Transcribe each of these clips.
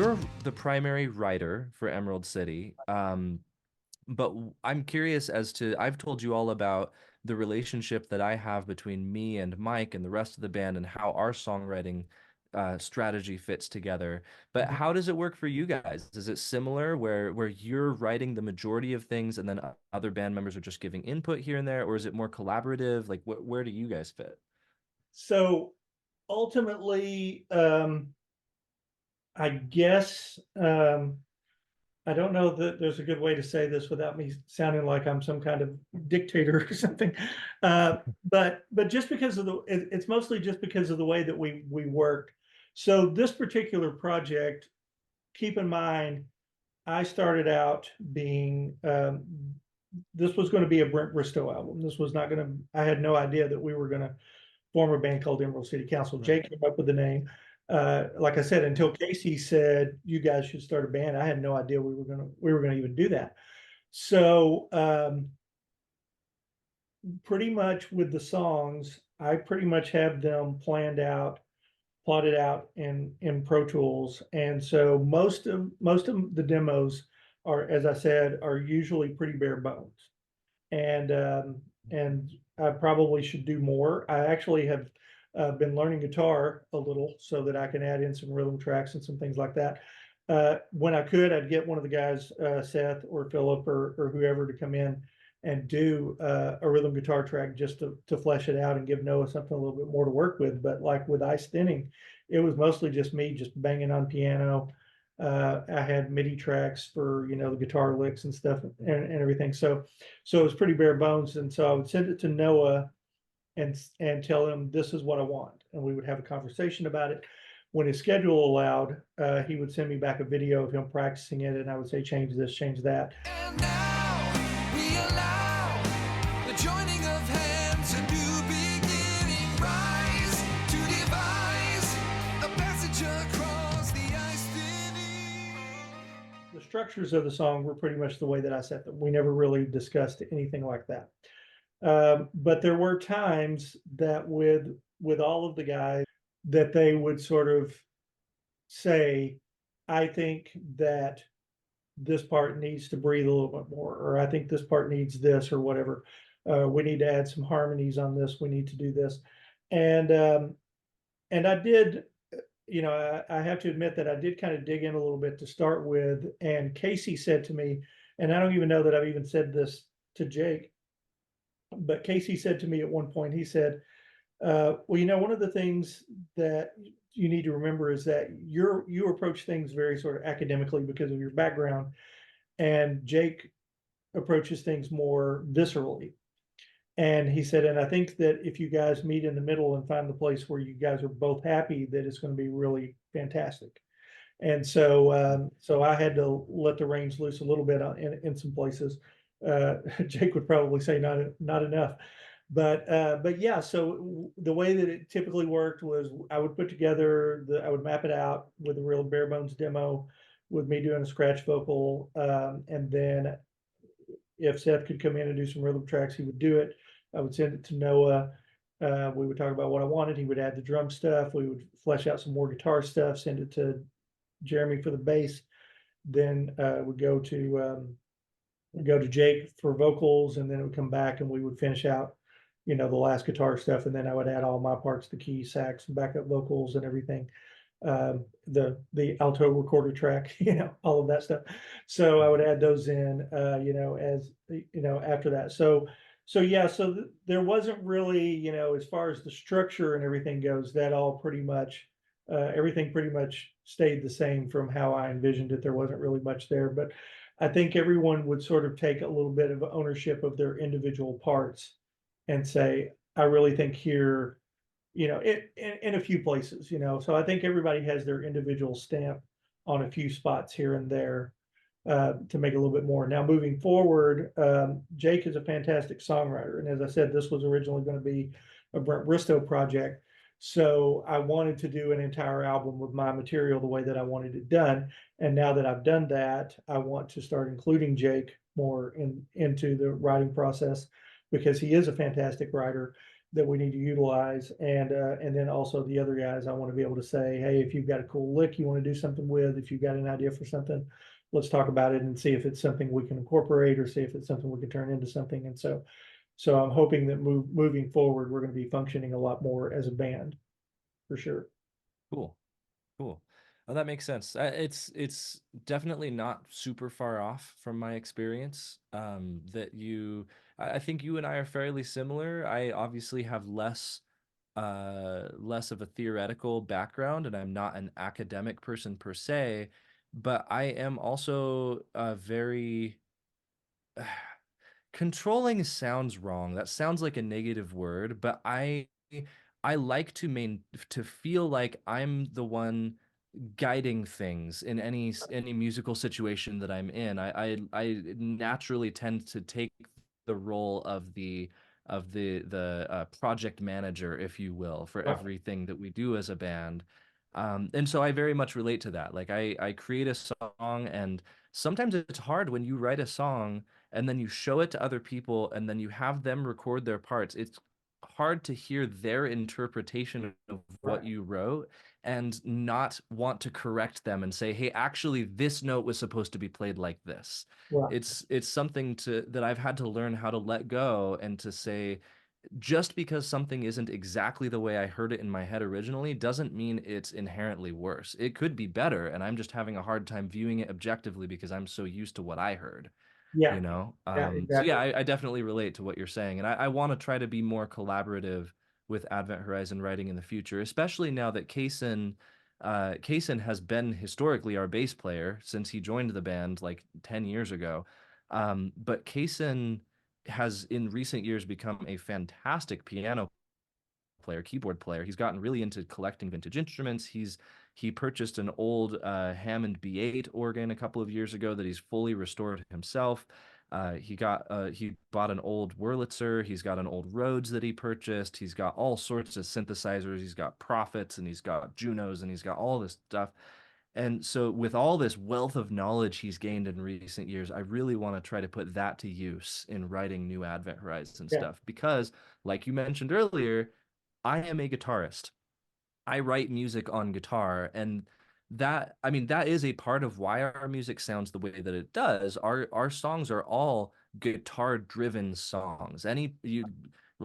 you're the primary writer for Emerald City. But I'm curious as to, I've told you all about the relationship that I have between me and Mike and the rest of the band and how our songwriting strategy fits together. But Mhm. how does it work for you guys? Is it similar where you're writing the majority of things and then other band members are just giving input here and there, or is it more collaborative? Like where do you guys fit? So ultimately, I guess I don't know that there's a good way to say this without me sounding like I'm some kind of dictator or something. But just because of it's mostly just because of the way that we work. So this particular project, keep in mind, I started out being this was going to be a Brent Bristow album. This was not going to. I had no idea that we were going to form a band called Emerald City Council. Right. Jake came up with the name. Like I said, until Casey said you guys should start a band, I had no idea we were gonna even do that. So pretty much with the songs, I pretty much have them planned out, plotted out in Pro Tools, and so most of the demos are, as I said, are usually pretty bare bones, and and I probably should do more. I actually have been learning guitar a little so that I can add in some rhythm tracks and some things like that. When I could, I'd get one of the guys, Seth or Philip or whoever, to come in and do a rhythm guitar track just to flesh it out and give Noah something a little bit more to work with. But like with Ice Thinning, it was mostly just me just banging on piano. I had MIDI tracks for the guitar licks and stuff and everything. So it was pretty bare bones. And so I would send it to Noah and tell him this is what I want, and we would have a conversation about it. When his schedule allowed, he would send me back a video of him practicing it, and I would say change this, change that. And now we allow the joining of hands, a new beginning, rise to devise a passage across the ice thinning. The structures of the song were pretty much the way that I set them. We never really discussed anything like that. But there were times that with all of the guys that they would sort of say, I think that this part needs to breathe a little bit more, or I think this part needs this, or whatever. We need to add some harmonies on this. We need to do this, and and I did. I have to admit that I did kind of dig in a little bit to start with. And Casey said to me, and I don't even know that I've even said this to Jake, but Casey said to me at one point, he said, well, one of the things that you need to remember is that you approach things very sort of academically because of your background, and Jake approaches things more viscerally. And he said, and I think that if you guys meet in the middle and find the place where you guys are both happy, that it's going to be really fantastic. And so I had to let the reins loose a little bit in some places. Jake would probably say not enough, but yeah. So the way that it typically worked was I would put together I would map it out with a real bare bones demo, with me doing a scratch vocal, and then if Seth could come in and do some rhythm tracks, he would do it. I would send it to Noah. We would talk about what I wanted. He would add the drum stuff. We would flesh out some more guitar stuff, send it to Jeremy for the bass. Then we'd go to Jake for vocals, and then it would come back, and we would finish out, the last guitar stuff, and then I would add all my parts, the keys, sax, and backup vocals, and everything. The alto recorder track, all of that stuff. So I would add those in, as after that. So yeah, so there wasn't really, as far as the structure and everything goes, that all pretty much everything pretty much stayed the same from how I envisioned it. There wasn't really much there, but I think everyone would sort of take a little bit of ownership of their individual parts and say, I really think here, in a few places, so I think everybody has their individual stamp on a few spots here and there, to make a little bit more. Now, moving forward, Jake is a fantastic songwriter. And as I said, this was originally going to be a Brent Bristow project. So I wanted to do an entire album with my material the way that I wanted it done. And now that I've done that, I want to start including Jake more into the writing process, because he is a fantastic writer. that we need to utilize, and then also the other guys, I want to be able to say, hey, if you've got a cool lick you want to do something with, if you've got an idea for something, let's talk about it and see if it's something we can incorporate or see if it's something we can turn into something. And so I'm hoping that moving forward, we're going to be functioning a lot more as a band for sure. Cool. Cool. Oh, that makes sense. It's definitely not super far off from my experience. That you, I think you and I are fairly similar. I obviously have less of a theoretical background, and I'm not an academic person per se, but I am also very controlling sounds wrong. That sounds like a negative word, but I like to feel like I'm the one guiding things in any musical situation that I'm in. I naturally tend to take the role of the project manager, if you will, for Right. everything that we do as a band. And so I very much relate to that. Like I create a song, and sometimes it's hard when you write a song and then you show it to other people and then you have them record their parts. It's hard to hear their interpretation of what Right. you wrote and not want to correct them and say, "Hey, actually this note was supposed to be played like this." Right. It's something to that I've had to learn how to let go and to say, just because something isn't exactly the way I heard it in my head originally doesn't mean it's inherently worse. It could be better, and I'm just having a hard time viewing it objectively because I'm so used to what I heard, Yeah. you know? Yeah. So Exactly. yeah, I definitely relate to what you're saying, and I want to try to be more collaborative with Advent Horizon writing in the future, especially now that Kaysen has been historically our bass player since he joined the band like 10 years ago. But Kaysen has in recent years become a fantastic piano player, keyboard player. He's gotten really into collecting vintage instruments. He purchased an old Hammond B8 organ a couple of years ago that he's fully restored himself. He bought an old Wurlitzer. He's got an old Rhodes that he purchased. He's got all sorts of synthesizers. He's got Prophets and he's got Junos and he's got all this stuff. And so, with all this wealth of knowledge he's gained in recent years, I really want to try to put that to use in writing new Advent Horizon Yeah. stuff. Because, like you mentioned earlier, I am a guitarist. I write music on guitar, and I mean, that is a part of why our music sounds the way that it does. Our songs are all guitar-driven songs. Any you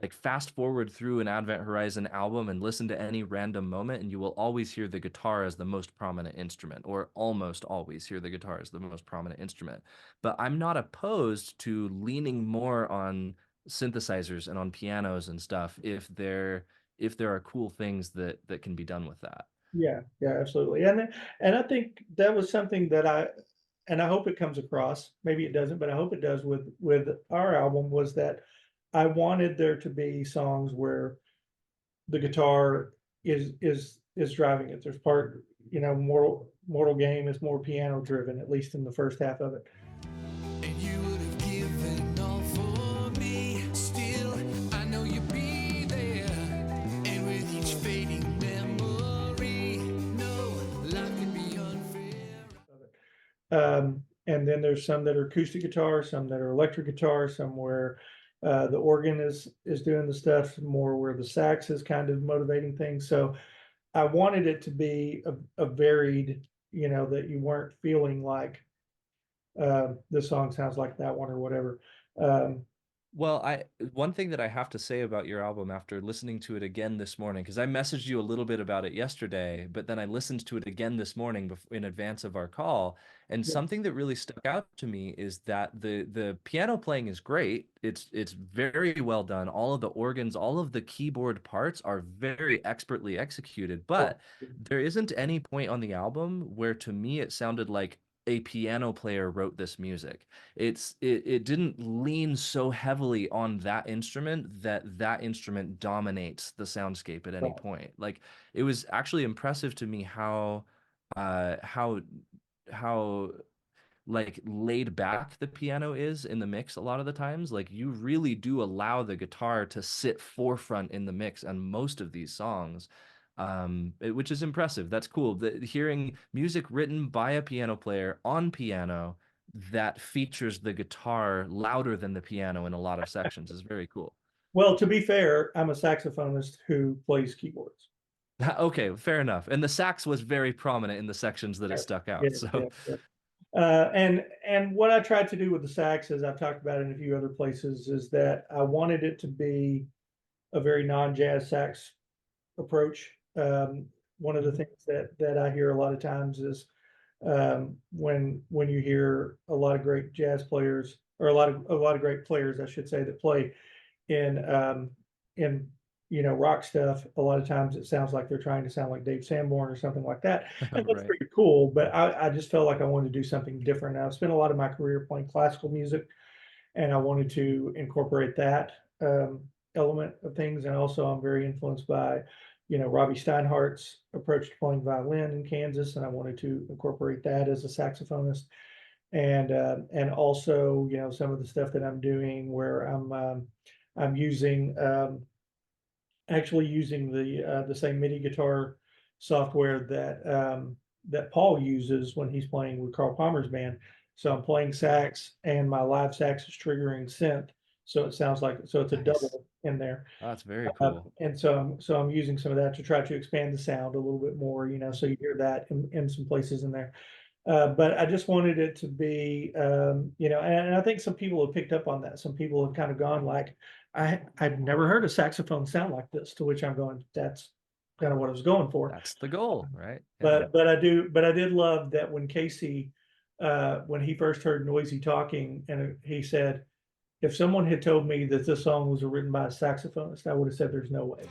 like fast forward through an Advent Horizon album and listen to any random moment, and you will always hear the guitar as the most prominent instrument, or almost always hear the guitar as the most prominent instrument. But I'm not opposed to leaning more on synthesizers and on pianos and stuff if there are cool things that can be done with that. Yeah. Yeah. Absolutely. And I think that was something that and I hope it comes across. Maybe it doesn't, but I hope it does with our album, was that I wanted there to be songs where the guitar is driving it. There's part, Mortal Game is more piano driven, at least in the first half of it. And you would have given all for me. Still, I know you'll be there. And with each fading memory, no, life can be unfair. And then there's some that are acoustic guitar, some that are electric guitar, some where the organ is doing the stuff, more where the sax is kind of motivating things. So I wanted it to be a varied, that you weren't feeling like this song sounds like that one or whatever. Um, Well, I one thing that I have to say about your album after listening to it again this morning, because I messaged you a little bit about it yesterday, but then I listened to it again this morning in advance of our call, and yeah, something that really stuck out to me is that the piano playing is great. It's very well done. All of the organs, all of the keyboard parts are very expertly executed, oh, but there isn't any point on the album where to me it sounded like a piano player wrote this music. It didn't lean so heavily on that instrument that that instrument dominates the soundscape at any right. point. Like it was actually impressive to me uh how how like laid back the piano is in the mix a lot of the times. Like you really do allow the guitar to sit forefront in the mix on most of these songs. Which is impressive. That's cool. Hearing music written by a piano player on piano that features the guitar louder than the piano in a lot of sections is very cool. Well, to be fair, I'm a saxophonist who plays keyboards. Okay, fair enough. And the sax was very prominent in the sections that it Yes, stuck out. yes, So yes, yes. And what I tried to do with the sax, as I've talked about in a few other places, is that I wanted it to be a very non-jazz sax approach. One of the things that I hear a lot of times is when you hear a lot of great jazz players, or a lot of great players, I should say, that play in rock stuff. A lot of times it sounds like they're trying to sound like Dave Sanborn or something like that, and that's right. pretty cool. But I just felt like I wanted to do something different. I've spent a lot of my career playing classical music, and I wanted to incorporate that element of things. And also, I'm very influenced by, Robbie Steinhardt's approach to playing violin in Kansas, and I wanted to incorporate that as a saxophonist. And also, some of the stuff that I'm doing where I'm using actually using the same MIDI guitar software that Paul uses when he's playing with Carl Palmer's band. So I'm playing sax, and my live sax is triggering synth, so it sounds like, so it's a Nice. double in there. Oh, that's very cool. And so I'm using some of that to try to expand the sound a little bit more, so you hear that in some places in there. But I just wanted it to be, and I think some people have picked up on that. Some people have kind of gone like, I've never heard a saxophone sound like this, to which I'm going, that's kind of what I was going for. That's the goal, right? Yeah. But I did love that when Casey, when he first heard Noisy talking, and he said, if someone had told me that this song was written by a saxophonist, I would have said there's no way.